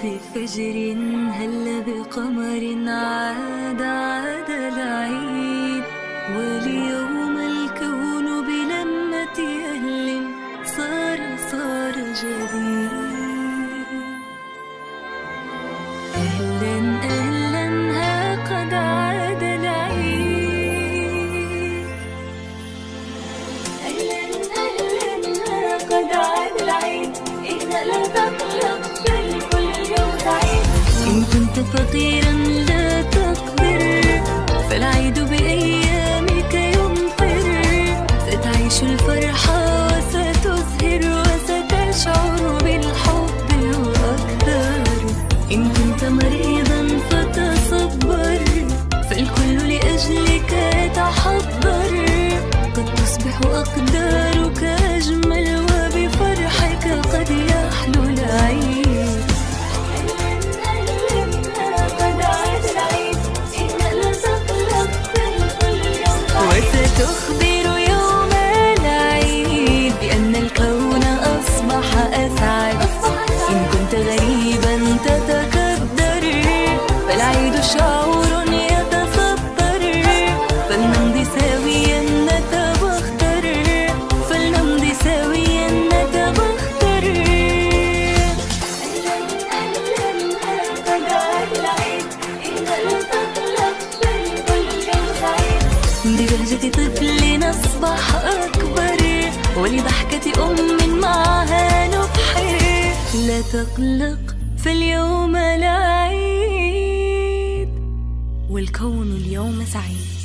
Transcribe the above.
بفجر هل بقمر عاد العيد، واليوم الكون بلمة أهل صار جديد. أهلا أهلا ها قد عاد العيد، أهلا أهلا ها قد عاد العيد، إن لا تقلق فالكل يوم سعيد. إن كنت فقيرا لا تقدر فالعيد بأيامك يمطر، ستعيش الفرحة وستزهر وستشعر بالحب وأكثر. إن كنت مريضا فتصبر فالكل لأجلك يتحضر، قد تصبح أقدارك أجمل وبفرحك قد يحلو العيد. وستخبر يوم العيد بأن الكون أصبح أسعد. إن كنت غريبا تتكدر فالعيد شعور يتصدر، فلنمضي سويا نتبختر، فلنمضي سويا نتبختر. قد عاد العيد، إن لا تقلق فالكل يوم سعيد. ببهجة طفل أصبح أكبر، ولضحكة أم معها نبحر. لا تقلق فاليوم العيد، والكون اليوم سعيد.